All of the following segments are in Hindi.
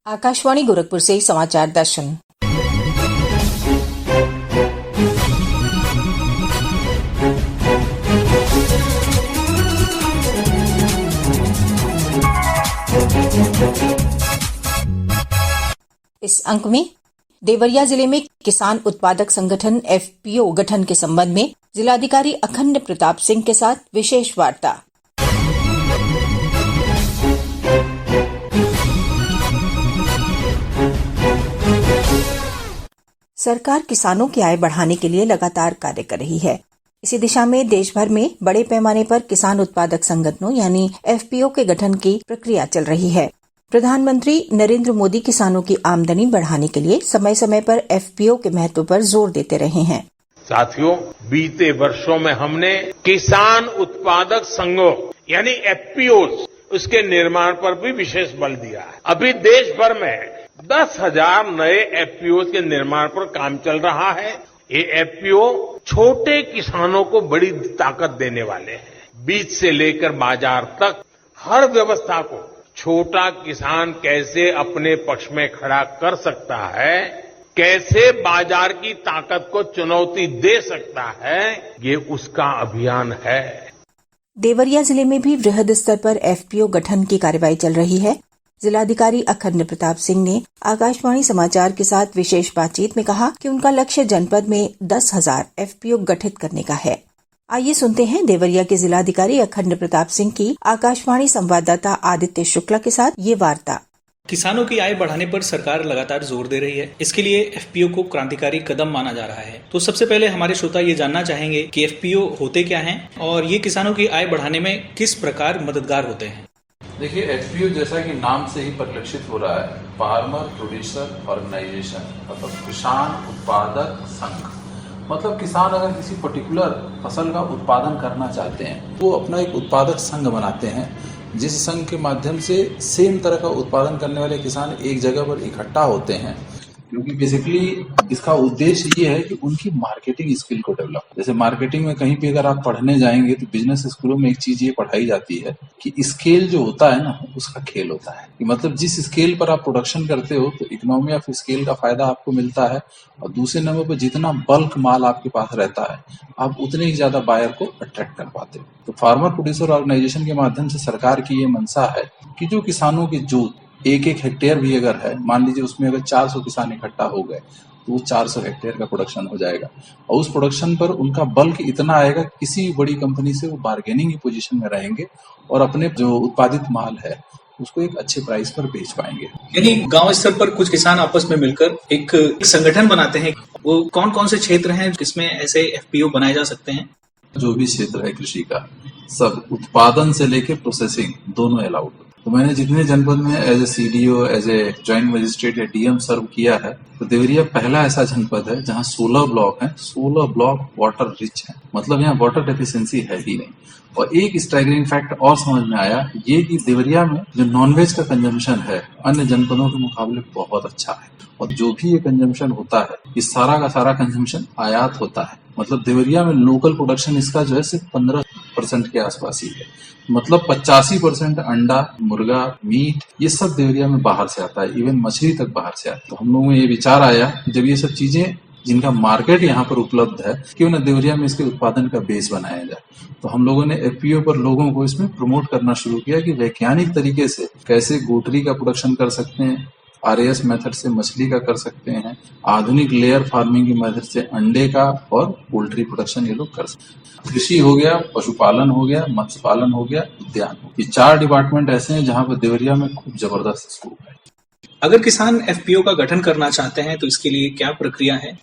आकाशवाणी गोरखपुर से समाचार दर्शन। इस अंक में देवरिया जिले में किसान उत्पादक संगठन एफपीओ गठन के संबंध में जिलाधिकारी अखंड प्रताप सिंह के साथ विशेष वार्ता। सरकार किसानों की आय बढ़ाने के लिए लगातार कार्य कर रही है। इसी दिशा में देश भर में बड़े पैमाने पर किसान उत्पादक संगठनों यानी एफपीओ के गठन की प्रक्रिया चल रही है। प्रधानमंत्री नरेंद्र मोदी किसानों की आमदनी बढ़ाने के लिए समय समय पर एफपीओ के महत्व पर जोर देते रहे हैं। साथियों, बीते वर्षों में हमने किसान उत्पादक संघों यानी एफपीओ उसके निर्माण पर भी विशेष बल दिया है। अभी देश भर में 10,000 नए एफपीओ के निर्माण पर काम चल रहा है। ये एफपीओ छोटे किसानों को बड़ी ताकत देने वाले हैं। बीज से लेकर बाजार तक हर व्यवस्था को छोटा किसान कैसे अपने पक्ष में खड़ा कर सकता है, कैसे बाजार की ताकत को चुनौती दे सकता है, ये उसका अभियान है। देवरिया जिले में भी वृहद स्तर पर एफपीओ गठन की कार्रवाई चल रही है। जिलाधिकारी अखंड प्रताप सिंह ने आकाशवाणी समाचार के साथ विशेष बातचीत में कहा कि उनका लक्ष्य जनपद में 10,000 एफपीओ गठित करने का है। आइए सुनते हैं देवरिया के जिलाधिकारी अखंड प्रताप सिंह की आकाशवाणी संवाददाता आदित्य शुक्ला के साथ ये वार्ता। किसानों की आय बढ़ाने पर सरकार लगातार जोर दे रही है। इसके लिए एफपीओ को क्रांतिकारी कदम माना जा रहा है। तो सबसे पहले हमारे श्रोता ये जानना चाहेंगे कि एफपीओ होते क्या हैं और ये किसानों की आय बढ़ाने में किस प्रकार मददगार होते हैं। देखिए, एफपीओ जैसा कि नाम से ही परिलक्षित हो रहा है, फार्मर प्रोड्यूसर ऑर्गेनाइजेशन, मतलब किसान उत्पादक संघ। मतलब किसान अगर किसी पर्टिकुलर फसल का उत्पादन करना चाहते हैं वो अपना एक उत्पादक संघ बनाते हैं, जिस संघ के माध्यम से सेम तरह का उत्पादन करने वाले किसान एक जगह पर इकट्ठा होते हैं। क्योंकि बेसिकली इसका उद्देश्य ये है कि उनकी मार्केटिंग स्किल को डेवलप। जैसे मार्केटिंग में कहीं भी अगर आप पढ़ने जाएंगे तो बिजनेस स्कूलों में एक चीज ये पढ़ाई जाती है कि स्केल जो होता है ना, उसका खेल होता है कि मतलब जिस स्केल पर आप प्रोडक्शन करते हो तो इकोनॉमी ऑफ स्केल का फायदा आपको मिलता है, और दूसरे नंबर पर जितना बल्क माल आपके पास रहता है आप उतने ही ज्यादा बायर को अट्रैक्ट कर पाते हो। तो फार्मर प्रोड्यूसर ऑर्गेनाइजेशन के माध्यम से सरकार की ये मंशा है कि जो किसानों की जो एक हेक्टेयर भी अगर है, मान लीजिए उसमें अगर 400 किसान इकट्ठा हो गए तो वो 400 हेक्टेयर का प्रोडक्शन हो जाएगा, और उस प्रोडक्शन पर उनका बल्क इतना आएगा कि किसी बड़ी कंपनी से वो बार्गेनिंग की पोजीशन में रहेंगे और अपने जो उत्पादित माल है उसको एक अच्छे प्राइस पर बेच पाएंगे। यानी गांव स्तर पर कुछ किसान आपस में मिलकर एक संगठन बनाते हैं। वो कौन कौन से क्षेत्र हैं जिसमें ऐसे एफपीओ बनाए जा सकते हैं? जो भी क्षेत्र है कृषि का, सब उत्पादन से लेके प्रोसेसिंग दोनों अलाउड। तो मैंने जितने जनपद में as a CDO, as a joint magistrate या डीएम सर्व किया है, तो देवरिया पहला ऐसा जनपद है जहां 16 ब्लॉक हैं। 16 ब्लॉक वाटर रिच हैं, मतलब यहाँ वाटर डेफिशिएंसी है ही नहीं। और एक स्ट्राइगरिंग फैक्ट और समझ में आया, ये कि देवरिया में जो नॉनवेज का कंजम्पशन है अन्य जनपदों के मुकाबले बहुत अच्छा है, और जो भी ये कंजम्पशन होता है ये सारा का सारा कंजम्पशन आयात होता है। मतलब देवरिया में लोकल प्रोडक्शन इसका जो है सिर्फ 15% के आसपास ही है। मतलब 85% अंडा, मुर्गा, मीट ये सब देवरिया में बाहर से आता है, इवन मछली तक बाहर से आता है। तो हम लोगों में ये विचार आया जब ये सब चीजें जिनका मार्केट यहाँ पर उपलब्ध है क्यों न देवरिया में इसके उत्पादन का बेस बनाया जाए। तो हम लोगों ने एफपीओ पर लोगों को इसमें प्रमोट करना शुरू किया कि वैज्ञानिक तरीके से कैसे गोटरी का प्रोडक्शन कर सकते हैं, आरएएस मेथड से मछली का कर सकते हैं, आधुनिक लेयर फार्मिंग की मेथड से अंडे का और पोल्ट्री प्रोडक्शन ये लोग कर सकते हैं। कृषि हो गया, पशुपालन हो गया, मत्स्य पालन हो गया, उद्यान हो गया। ये 4 डिपार्टमेंट ऐसे हैं जहाँ पर देवरिया में खूब जबरदस्त स्कोप है। अगर किसान एफपीओ का गठन करना चाहते हैं तो इसके लिए क्या प्रक्रिया है?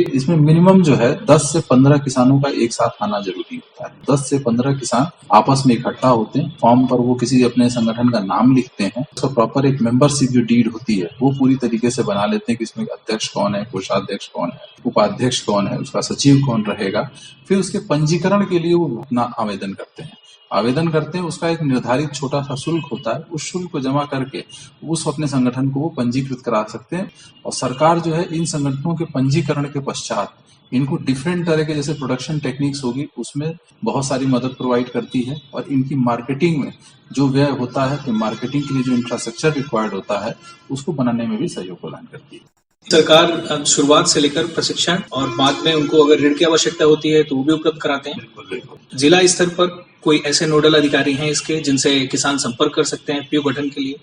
इसमें मिनिमम जो है 10 से 15 किसानों का एक साथ आना जरूरी होता है। 10 से 15 किसान आपस में इकट्ठा होते हैं, फॉर्म पर वो किसी अपने संगठन का नाम लिखते हैं, उसका प्रॉपर एक मेंबरशिप जो डीड होती है वो पूरी तरीके से बना लेते हैं कि इसमें अध्यक्ष कौन है, कोषाध्यक्ष कौन है, उपाध्यक्ष कौन है, उसका सचिव कौन रहेगा। फिर उसके पंजीकरण के लिए वो अपना आवेदन करते हैं। आवेदन करते हैं, उसका एक निर्धारित छोटा सा शुल्क होता है। उस शुल्क को जमा करके उस अपने संगठन को वो पंजीकृत करा सकते हैं और सरकार जो है इन संगठनों के पंजीकरण के पश्चात इनको डिफरेंट तरह के जैसे प्रोडक्शन टेक्निक्स होगी उसमें बहुत सारी मदद प्रोवाइड करती है और इनकी मार्केटिंग में जो व्यय होता है तो मार्केटिंग के लिए जो इंफ्रास्ट्रक्चर रिक्वायर्ड होता है उसको बनाने में भी सहयोग प्रदान करती है। सरकार शुरुआत से लेकर प्रशिक्षण और बाद में उनको अगर ऋण की आवश्यकता होती है तो वो भी उपलब्ध कराते हैं। बिल्कुल। जिला स्तर पर कोई ऐसे नोडल अधिकारी हैं इसके जिनसे किसान संपर्क कर सकते हैं एफपीओ गठन के लिए?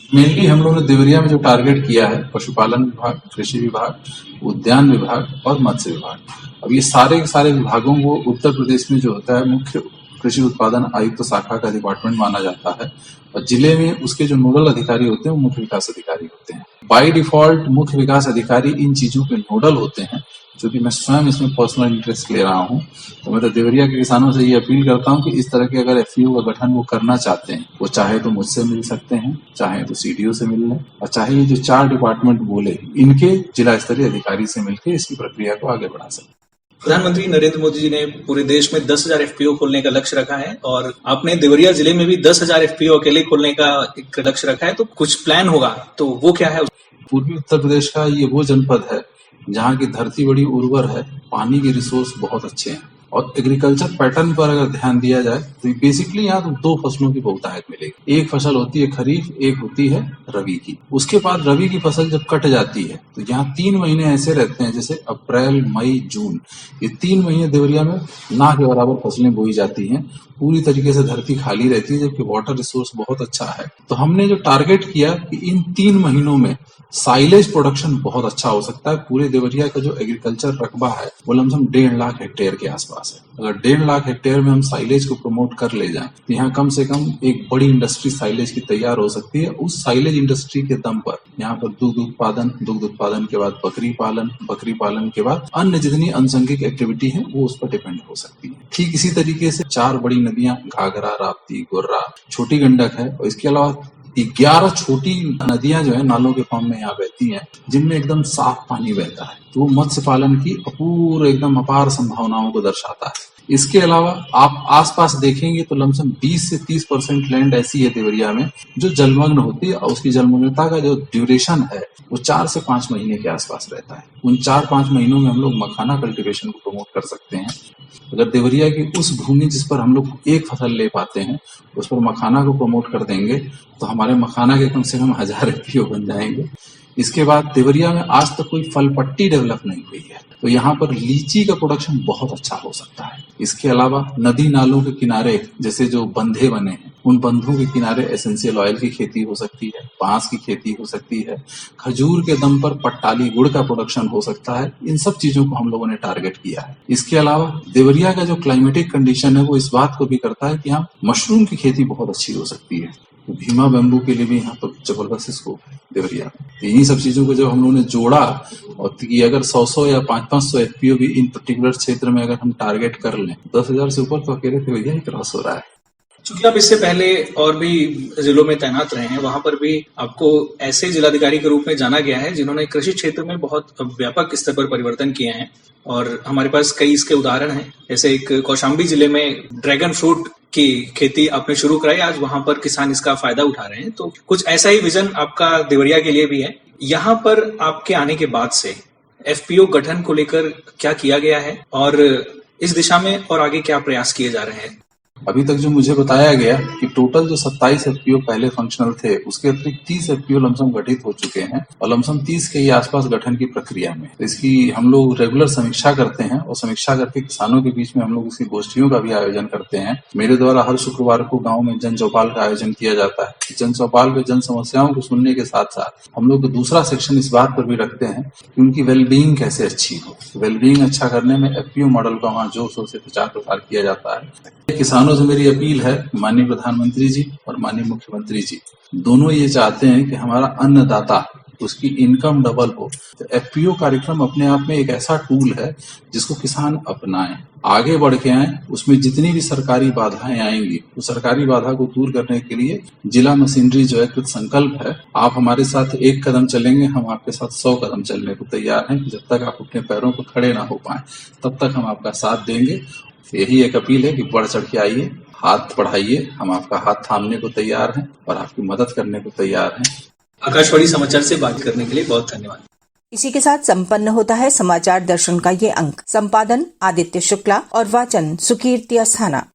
मेनली हम लोगों ने देवरिया में जो टारगेट किया है पशुपालन विभाग, कृषि विभाग, उद्यान विभाग और मत्स्य विभाग। अब ये सारे के सारे विभागों को उत्तर प्रदेश में जो होता है मुख्य कृषि उत्पादन आयुक्त शाखा का डिपार्टमेंट माना जाता है और जिले में उसके जो नोडल अधिकारी होते हैं वो मुख्य विकास अधिकारी होते हैं। बाय डिफॉल्ट मुख्य विकास अधिकारी इन चीजों के नोडल होते हैं, जो कि मैं स्वयं इसमें पर्सनल इंटरेस्ट ले रहा हूं। तो मैं तो देवरिया के किसानों से ये अपील करता हूं कि इस तरह के अगर एफपीओ का गठन वो करना चाहते हैं, वो चाहे तो मुझसे मिल सकते हैं, चाहे तो सीडीओ से मिल लें और चाहे ये जो 4 डिपार्टमेंट बोले इनके जिला स्तरीय अधिकारी से मिलकर इसकी प्रक्रिया को आगे बढ़ा सकते हैं। प्रधानमंत्री नरेंद्र मोदी जी ने पूरे देश में 10,000 एफपीओ खोलने का लक्ष्य रखा है और आपने देवरिया जिले में भी 10,000 एफपीओ अकेले खोलने का एक लक्ष्य रखा है, तो कुछ प्लान होगा, तो वो क्या है? पूर्वी उत्तर प्रदेश का ये वो जनपद है जहाँ की धरती बड़ी उर्वर है, पानी के रिसोर्स बहुत अच्छे हैं और एग्रीकल्चर पैटर्न पर अगर ध्यान दिया जाए तो बेसिकली यहाँ तो 2 फसलों की बहुतायत मिलेगी। एक फसल होती है खरीफ, एक होती है रबी की। उसके बाद रबी की फसल जब कट जाती है तो यहाँ 3 महीने ऐसे रहते हैं जैसे अप्रैल, मई, जून। ये 3 महीने देवरिया में ना के बराबर फसलें बोई जाती हैं, पूरी तरीके से धरती खाली रहती है जबकि वाटर रिसोर्स बहुत अच्छा है। तो हमने जो टारगेट किया कि इन 3 महीनों में साइलेज प्रोडक्शन बहुत अच्छा हो सकता है। पूरे देवरिया का जो एग्रीकल्चर रकबा है वो लमसम 1.5 लाख हेक्टेयर के आसपास है। अगर 1.5 लाख हेक्टेयर में हम साइलेज को प्रमोट कर ले जाएं तो यहाँ कम से कम एक बड़ी इंडस्ट्री साइलेज की तैयार हो सकती है। उस साइलेज इंडस्ट्री के दम पर यहाँ पर दुग्ध उत्पादन के बाद बकरी पालन के बाद अन्य जितनी अनुषंगिक एक्टिविटी है वो उस पर डिपेंड हो सकती है। ठीक इसी तरीके से 4 बड़ी नदियां घाघरा, राप्ती, गोर्रा, छोटी गंडक है और इसके अलावा 11 छोटी नदियां जो है नालों के फॉर्म में यहाँ बहती हैं जिनमें एकदम साफ पानी बहता है। तो वो मत्स्य पालन की अपूर्व एकदम अपार संभावनाओं को दर्शाता है। इसके अलावा आप आसपास देखेंगे तो लमसम 20 से 30% लैंड ऐसी है देवरिया में जो जलमग्न होती है और उसकी जलमग्नता का जो ड्यूरेशन है वो 4 से 5 महीने के आसपास रहता है। उन 4-5 महीनों में हम लोग मखाना कल्टीवेशन को प्रमोट कर सकते हैं। अगर देवरिया की उस भूमि जिस पर हम लोग एक फसल ले पाते हैं उस पर मखाना को प्रमोट कर देंगे तो हमारे मखाना के कम से कम 1000 एफपीओ बन जाएंगे। इसके बाद देवरिया में आज तक कोई फल पट्टी डेवलप नहीं हुई है तो यहाँ पर लीची का प्रोडक्शन बहुत अच्छा हो सकता है। इसके अलावा नदी नालों के किनारे जैसे जो बंधे बने हैं उन बंधों के किनारे एसेंशियल ऑयल की खेती हो सकती है, बांस की खेती हो सकती है, खजूर के दम पर पट्टाली गुड़ का प्रोडक्शन हो सकता है। इन सब चीजों को हम लोगों ने टारगेट किया है। इसके अलावा देवरिया का जो क्लाइमेटिक कंडीशन है वो इस बात को भी करता है कि यहाँ मशरूम की खेती बहुत अच्छी हो सकती है। तो भीमा बैम्बू के लिए भी यहाँ पर जबरदस्त स्कोप है देवरिया में। इन्हीं सब चीजों को जब हम लोगों ने जोड़ा और कि अगर 100 या 500 एफपीओ भी इन पर्टिकुलर क्षेत्र में अगर हम टारगेट कर लें 10,000 से ऊपर तो अकेले देवरिया ही क्रॉस हो रहा है। चूंकि आप इससे पहले और भी जिलों में तैनात रहे हैं, वहां पर भी आपको ऐसे जिलाधिकारी के रूप में जाना गया है जिन्होंने कृषि क्षेत्र में बहुत व्यापक स्तर पर परिवर्तन किए हैं और हमारे पास कई इसके उदाहरण हैं। जैसे एक कौशाम्बी जिले में ड्रैगन फ्रूट की खेती आपने शुरू कराई, आज वहां पर किसान इसका फायदा उठा रहे हैं। तो कुछ ऐसा ही विजन आपका देवरिया के लिए भी है। यहाँ पर आपके आने के बाद से एफपीओ गठन को लेकर क्या किया गया है और इस दिशा में और आगे क्या प्रयास किए जा रहे हैं? अभी तक जो मुझे बताया गया कि टोटल जो 27 एफपीओ पहले फंक्शनल थे उसके अतिरिक्त 30 एफपीओ लमसम गठित हो चुके हैं और लमसम 30 के ही आसपास गठन की प्रक्रिया में। तो इसकी हम लोग रेगुलर समीक्षा करते हैं और समीक्षा करके किसानों के बीच में हम लोग इसकी गोष्ठियों का भी आयोजन करते हैं। मेरे द्वारा हर शुक्रवार को गाँव में जन चौपाल का आयोजन किया जाता है। जन चौपाल में जन समस्याओं को सुनने के साथ साथ हम लोग दूसरा सेक्शन इस बात पर भी रखते हैं कि उनकी वेलबींग कैसे अच्छी हो। वेलबींग अच्छा करने में एफपीओ मॉडल का वहाँ जोर शोर से प्रचार प्रसार किया जाता है। किसानों से मेरी अपील है, माननीय प्रधानमंत्री जी और माननीय मुख्यमंत्री जी दोनों ये चाहते हैं कि हमारा अन्नदाता उसकी इनकम डबल हो। तो एफपीओ कार्यक्रम अपने आप में एक ऐसा टूल है जिसको किसान अपनाएं, आगे बढ़ के आए। उसमें जितनी भी सरकारी बाधाएं आएंगी तो सरकारी बाधा को दूर करने के लिए जिला मशीनरी जो है कृत संकल्प है। आप हमारे साथ 1 कदम चलेंगे, हम आपके साथ 100 कदम चलने को तैयार हैं। जब तक आप अपने पैरों पर खड़े ना हो पाए तब तक हम आपका साथ देंगे। यही एक अपील है कि बढ़ चढ़ के आइए, हाथ बढ़ाइए, हम आपका हाथ थामने को तैयार हैं और आपकी मदद करने को तैयार हैं। आकाशवाणी समाचार से बात करने के लिए बहुत धन्यवाद। इसी के साथ संपन्न होता है समाचार दर्शन का ये अंक। संपादन आदित्य शुक्ला और वाचन सुकीर्ति अस्थाना।